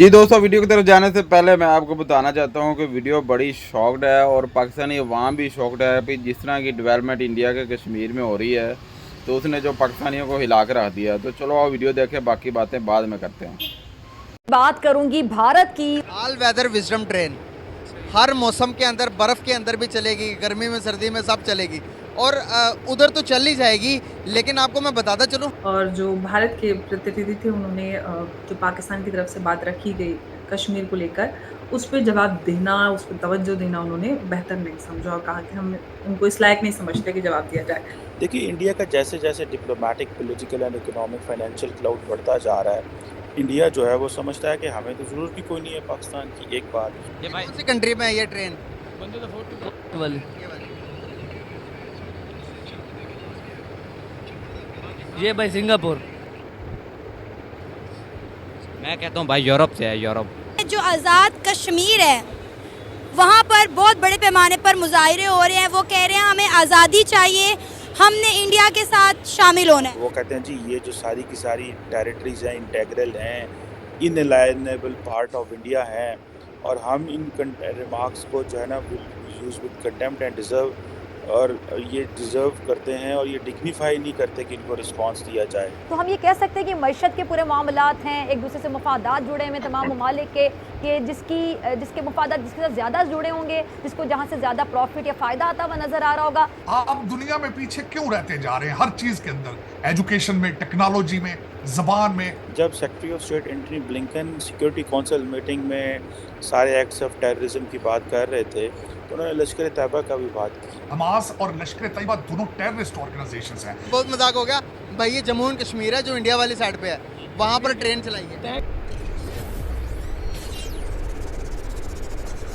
जी दोस्तों, वीडियो की तरफ जाने से पहले मैं आपको बताना चाहता हूँ कि वीडियो बड़ी शॉक्ड है और पाकिस्तानी अवाम भी शॉक्ड है कि जिस तरह की डेवलपमेंट इंडिया के कश्मीर में हो रही है तो उसने जो पाकिस्तानियों को हिला कर रख दिया। तो चलो आओ वीडियो देखें, बाकी बातें बाद में करते हैं। बात करूंगी भारत की। ऑल वेदर विजडम ट्रेन हर मौसम के अंदर, बर्फ़ के अंदर भी चलेगी, गर्मी में सर्दी में सब चलेगी और उधर तो चल ही जाएगी। लेकिन आपको मैं बताता चलूँ, और जो भारत के प्रतिनिधि थे उन्होंने जो पाकिस्तान की तरफ से बात रखी गई कश्मीर को लेकर, उस पे जवाब देना, उस पे तवज्जो देना उन्होंने बेहतर नहीं समझा और कहा कि हम उनको इस लायक नहीं समझते कि जवाब दिया जाए। देखिए, इंडिया का जैसे जैसे diplomatic, political and economic financial cloud बढ़ता जा रहा है, इंडिया जो है वो समझता है कि हमें तो ज़रूरत ही कोई नहीं है पाकिस्तान की। एक बात, ये कौन सी कंट्री में है ये ट्रेन? ये भाई सिंगापुर। मैं कहता हूँ भाई यूरोप से है, यूरोप। जो आज़ाद कश्मीर है वहाँ पर बहुत बड़े पैमाने पर मुजाहरे हो रहे हैं। वो कह रहे हैं हमें आज़ादी चाहिए, हमने इंडिया के साथ शामिल होना है। वो कहते हैं जी ये जो सारी की सारी टेरिटरीज हैं, इंटेग्रल हैं, इनलाइनेबल पार्ट ऑफ इंडिया हैं और हम इन रिमार्क्स को जो है ना use with contempt and deserve, और ये डिज़र्व करते हैं और ये डिग्निफाई नहीं करते कि इनको रिस्पांस दिया जाए। तो हम ये कह सकते हैं कि मईशत के पूरे मामलात हैं, एक दूसरे से मफादात जुड़े हुए तमाम ममालिक के, कि जिसके मफादात जिसके साथ ज़्यादा जुड़े होंगे, जिसको जहाँ से ज़्यादा प्रॉफिट या फ़ायदा आता हुआ नज़र आ रहा होगा। आप दुनिया में पीछे क्यों रहते जा रहे हैं? हर चीज़ के अंदर, एजुकेशन में, टेक्नोलॉजी में, ज़बान में। जब secretary of state Antony Blinken security council meeting में सारे एक्ट्स ऑफ टेररिज्म की बात कर रहे थे तो उन्होंने लश्कर तैयबा का भी बात की। हमास और लश्कर तैयबा दोनों टेररिस्ट ऑर्गेनाइजेशंस हैं। बहुत मजाक हो गया भाई। ये जम्मू एंड कश्मीर है जो इंडिया वाली साइड पे है, वहाँ पर ट्रेन चलाई है।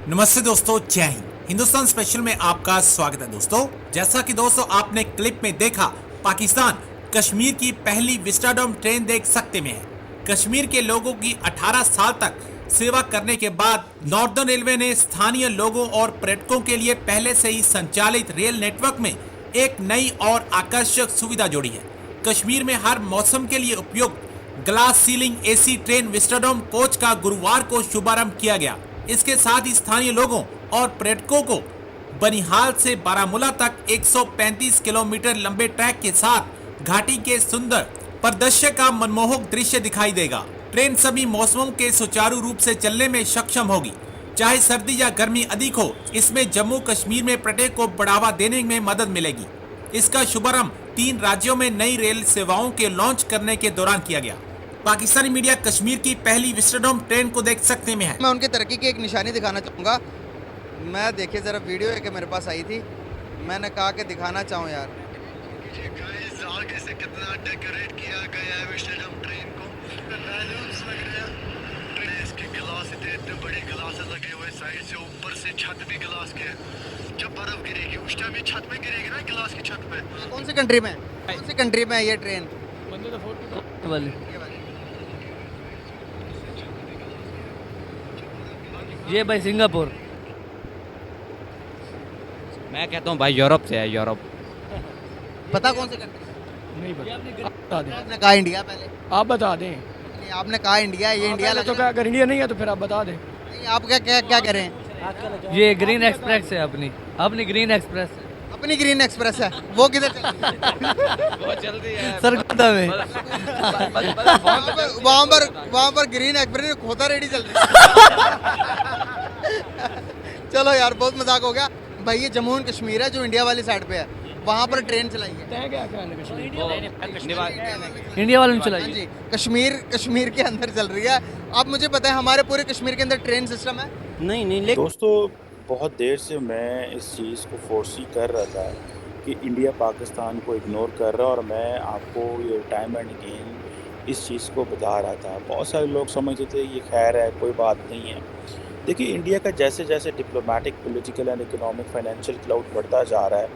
नमस्ते दोस्तों, जय हिंद। हिंदुस्तान स्पेशल में आपका स्वागत है दोस्तों। जैसा कि दोस्तों आपने क्लिप में देखा, पाकिस्तान कश्मीर की पहली विस्टाडोम ट्रेन देख सकते में है। कश्मीर के लोगों की 18 साल तक सेवा करने के बाद नॉर्दर्न रेलवे ने स्थानीय लोगों और पर्यटकों के लिए पहले से ही संचालित रेल नेटवर्क में एक नई और आकर्षक सुविधा जोड़ी है। कश्मीर में हर मौसम के लिए उपयुक्त glass ceiling AC train vistadome coach का गुरुवार को शुभारंभ किया गया। इसके साथ ही स्थानीय लोगों और पर्यटकों को बनिहाल से बारामूला तक 135 किलोमीटर लंबे ट्रैक के साथ घाटी के सुंदर परिदृश्य का मनमोहक दृश्य दिखाई देगा। ट्रेन सभी मौसमों के सुचारू रूप से चलने में सक्षम होगी, चाहे सर्दी या गर्मी अधिक हो। इसमें जम्मू कश्मीर में पर्यटन को बढ़ावा देने में मदद मिलेगी। इसका शुभारंभ 3 राज्यों में नई रेल सेवाओं के लॉन्च करने के दौरान किया गया। पाकिस्तानी मीडिया कश्मीर की पहली विस्टाडोम ट्रेन को देख सकते में है। मैं उनकी तरक्की की एक निशानी दिखाना चाहूँगा। मैं देखिए ज़रा वीडियो है कि मेरे पास आई थी, मैंने कहा कि दिखाना चाहूँ यार। आगे से कितना डेकोरेट किया गया है विस्टाडोम ट्रेन को, बैलून्स लग रहे हैं। इसके गिलास इतने बड़े गिलास लगे हुए साइड से, ऊपर से छत भी गिलास के। जब बर्फ गिरेगी उस टाइम ये छत पे गिरेगी ना, गिलास की छत पे। कौन सी कंट्री में, कौन सी कंट्री में है ये ट्रेन? ये भाई सिंगापुर। मैं कहता हूँ भाई यूरोप से है, यूरोप। पता कौन सी कंट्री? नहीं बता दें। आपने कहा इंडिया पहले। आप बता दें। नहीं, आपने कहा इंडिया, ये इंडिया लग तो रहा क्या, अगर इंडिया नहीं है तो फिर आप बता दें। नहीं, आप क्या क्या क्या करें? ये ग्रीन एक्सप्रेस है, अपनी ग्रीन एक्सप्रेस है। अपनी ग्रीन एक्सप्रेस है, वो किधर चल रही है? बहुत जल्दी है सरगोदा में। वहाँ पर ग्रीन एक्सप्रेस खोता रेडी चल रही है। चलो यार, बहुत मजाक हो गया भाई। ये जम्मू एंड कश्मीर है जो इंडिया वाली साइड पे है, वहाँ पर ट्रेन चलाई है। इंडिया वालों ने चलाई हाँ जी, कश्मीर के अंदर चल रही है। आप मुझे पता है हमारे पूरे कश्मीर के अंदर ट्रेन सिस्टम है नहीं। दोस्तों, बहुत देर से मैं इस चीज़ को फोर्स ही कर रहा था कि इंडिया पाकिस्तान को इग्नोर कर रहा है और मैं आपको ये टाइम एंड अगेन इस चीज़ को बता रहा था। बहुत सारे लोग समझते थे ये खैर है, कोई बात नहीं है। देखिए, इंडिया का जैसे जैसे diplomatic, political and economic financial cloud बढ़ता जा रहा है,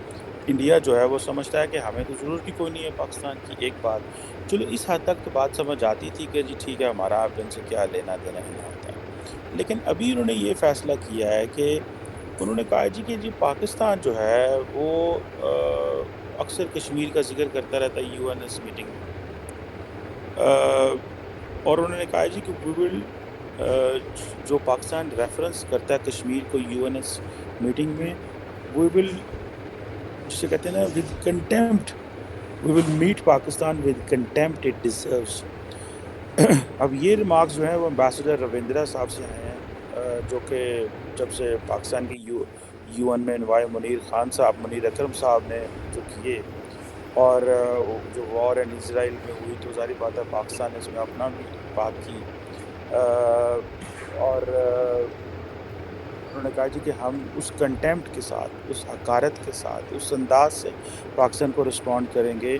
इंडिया जो है वो समझता है कि हमें तो ज़रूरत ही कोई नहीं है पाकिस्तान की। एक बात, चलो इस हद तक तो बात समझ आती थी कि जी ठीक है, हमारा आप इनसे क्या लेना देना नहीं होता है। लेकिन अभी उन्होंने ये फ़ैसला किया है कि उन्होंने कहा जी कि जी पाकिस्तान जो है वो अक्सर कश्मीर का जिक्र करता रहता है यूएनएस मीटिंग में, और उन्होंने कहा जी कि वी विल जो पाकिस्तान रेफरेंस करता है कश्मीर को यूएनएस मीटिंग में, वी विल, जिसे कहते हैं ना, with contempt, we will meet Pakistan with contempt it deserves. अब ये रिमार्क्स जो हैं वो एम्बेसडर रविंद्रा साहब से आए हैं, जो कि जब से पाकिस्तान के यूएन में इनवाई मुनीर खान साहब, मुनीर अकरम साहब ने जो किए, और जो वॉर इन इसराइल में हुई, तो जारी बात है पाकिस्तान ने इसमें अपना भी बात की, और उन्होंने कहा जी कि हम उस कंटेम्प्ट के साथ, उस हकारत के साथ, उस अंदाज से पाकिस्तान को रिस्पॉन्ड करेंगे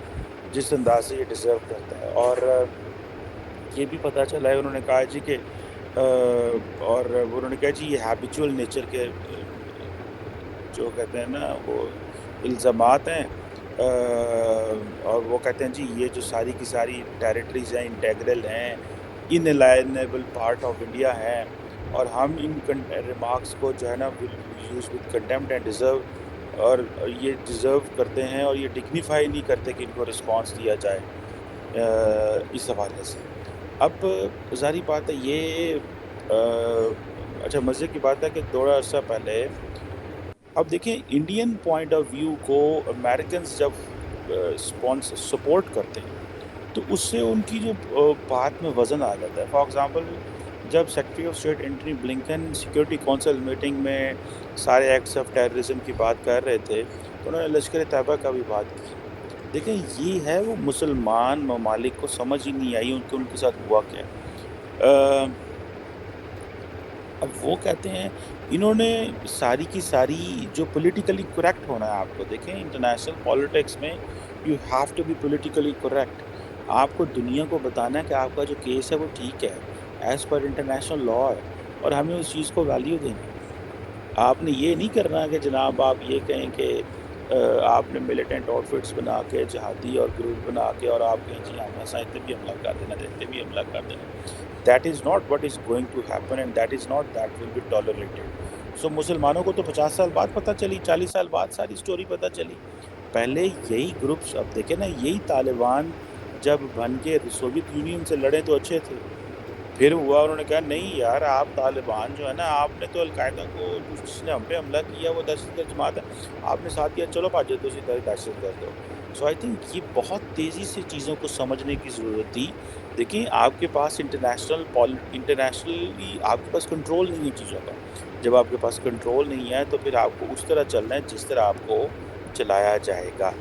जिस अंदाज से ये डिज़र्व करता है। और ये भी पता चला है, उन्होंने कहा जी कि और उन्होंने कहा जी ये हैबिचुअल नेचर के जो कहते हैं ना वो इल्ज़ामात हैं, और वो कहते हैं जी ये जो सारी की सारी टेरिटरीज़ हैं इंटेग्रल हैं, इनअलाइनेबल पार्ट ऑफ इंडिया हैं, और हम इन रिमार्क्स को जो है ना will use with contempt and deserve, और ये डिज़र्व करते हैं और ये डिग्निफाई नहीं करते कि इनको रिस्पांस दिया जाए इस हवाले से। अब ज़ाहिर बात है ये अच्छा मज़े की बात है कि थोड़ा अर्सा पहले, अब देखिए इंडियन पॉइंट ऑफ व्यू को अमेरिकन्स जब सपोर्ट करते हैं तो उससे उनकी जो बात में वज़न आ जाता है। फॉर एग्ज़ाम्पल, जब secretary of state Antony Blinken security council meeting में सारे एक्ट्स ऑफ टेररिज्म की बात कर रहे थे, तो उन्होंने लश्कर तैयबा का भी बात की। देखें, ये है वो मुसलमान ममालिक को समझ ही नहीं आई उनके साथ हुआ क्या। अब वो कहते हैं, इन्होंने सारी की सारी जो पॉलिटिकली करेक्ट होना है, आपको देखें इंटरनेशनल पॉलिटिक्स में you have to be politically correct. आपको दुनिया को बताना है कि आपका जो केस है वो ठीक है एज़ पर इंटरनेशनल लॉ है, और हमें उस चीज़ को वैल्यू देनी। आपने ये नहीं करना कि जनाब आप ये कहें कि आपने मिलिटेंट आउटफिट्स बना के, जहादी और ग्रुप बना के, और आप कहें जी हम ऐसा इतने भी हमला कर देना, इतने भी हमला कर देना। That is not what is going to happen, and that is not that will be tolerated. So मुसलमानों को तो 50 साल बाद पता चली, 40 साल बाद सारी स्टोरी पता चली। पहले यही ग्रुप्स, अब देखें ना, यही तालिबान जब बन के सोवियत यूनियन से लड़े तो अच्छे थे, फिर हुआ उन्होंने कहा नहीं यार, आप तालिबान जो है ना, आपने तो अलकायदा को, जिसने हम पे हमला किया वो दहशतगर्द जमात है, आपने साथ दिया, चलो भाजो तो उसी तरह दहशतगर्द हो। सो आई थिंक ये बहुत तेज़ी से चीज़ों को समझने की ज़रूरत थी। देखिए, आपके पास इंटरनेशनली आपके पास कंट्रोल नहीं है चीज़ों का। जब आपके पास कंट्रोल नहीं है तो फिर आपको उस तरह चलना है जिस तरह आपको चलाया जाएगा।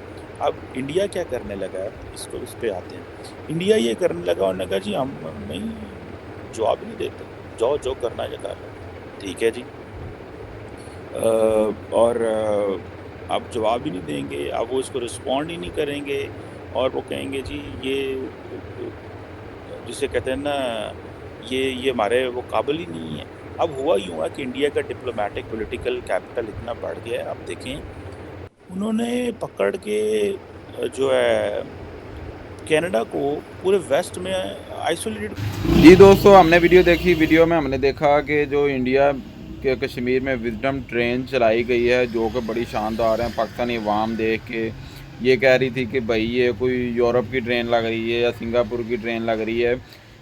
अब इंडिया क्या करने लगा है, इस पे आते हैं। इंडिया ये करने लगा, उन्होंने कहा जी हम नहीं, जवाब नहीं देते, जो करना है कर लो, ठीक है जी। और आप जवाब ही नहीं देंगे, अब वो इसको रिस्पॉन्ड ही नहीं करेंगे, और वो कहेंगे जी ये जिसे कहते हैं ना, ये हमारे वो काबिल ही नहीं है। अब हुआ यूँ है कि इंडिया का डिप्लोमेटिक पॉलिटिकल कैपिटल इतना बढ़ गया है। अब देखें, उन्होंने पकड़ के जो है कनाडा को पूरे वेस्ट में आइसोलेटेड। जी दोस्तों, हमने वीडियो देखी, वीडियो में हमने देखा कि जो इंडिया के कश्मीर में विजडम ट्रेन चलाई गई है, जो कि बड़ी शानदार है। पाकिस्तानी अवाम देख के ये कह रही थी कि भाई ये कोई यूरोप की ट्रेन लग रही है या सिंगापुर की ट्रेन लग रही है,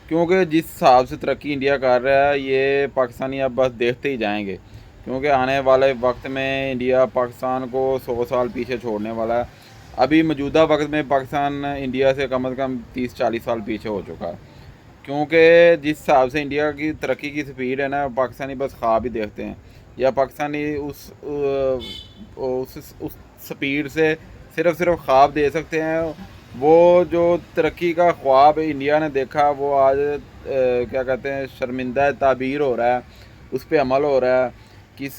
क्योंकि जिस हिसाब से तरक्की इंडिया कर रहा है, ये पाकिस्तानी अब बस देखते ही जाएंगे, क्योंकि आने वाले वक्त में इंडिया पाकिस्तान को 100 साल पीछे छोड़ने वाला है। अभी मौजूदा वक्त में पाकिस्तान इंडिया से कम 30-40 साल पीछे हो चुका है, क्योंकि जिस हिसाब से इंडिया की तरक्की की स्पीड है ना, पाकिस्तानी बस ख्वाब ही देखते हैं, या पाकिस्तानी उस स्पीड से सिर्फ ख्वाब दे सकते हैं। वो जो तरक्की का ख्वाब इंडिया ने देखा, वो आज क्या कहते हैं, शर्मिंदा ताबीर हो रहा है, उस पर अमल हो रहा है। किस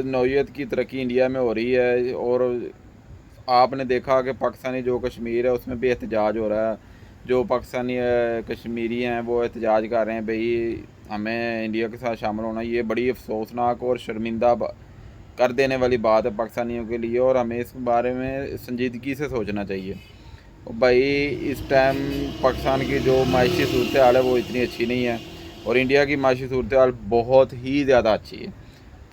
नौइयत की तरक्की इंडिया में हो रही है। और आपने देखा कि पाकिस्तानी जो कश्मीर है उसमें भी एहतजाज हो रहा है। जो पाकिस्तानी कश्मीरी हैं वो एहतजाज कर रहे हैं, भाई हमें इंडिया के साथ शामिल होना। ये बड़ी अफसोसनाक और शर्मिंदा कर देने वाली बात है पाकिस्तानियों के लिए, और हमें इस बारे में संजीदगी से सोचना चाहिए। भाई इस टाइम पाकिस्तान की जो माशी सूरत हाल है वो इतनी अच्छी नहीं है, और इंडिया की माशी सूरत हाल बहुत ही ज़्यादा अच्छी है।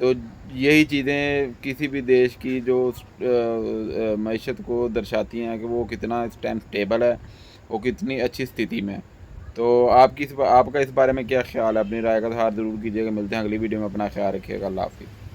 तो यही चीज़ें किसी भी देश की जो मईशत को दर्शाती हैं कि वो कितना इस टाइम स्टेबल है, वो कितनी अच्छी स्थिति में है। तो आपका इस बारे में क्या ख्याल है? अपनी राय का इज़हार ज़रूर कीजिएगा। मिलते हैं अगली वीडियो में, अपना ख्याल रखिएगा। अल्लाह हाफिज़।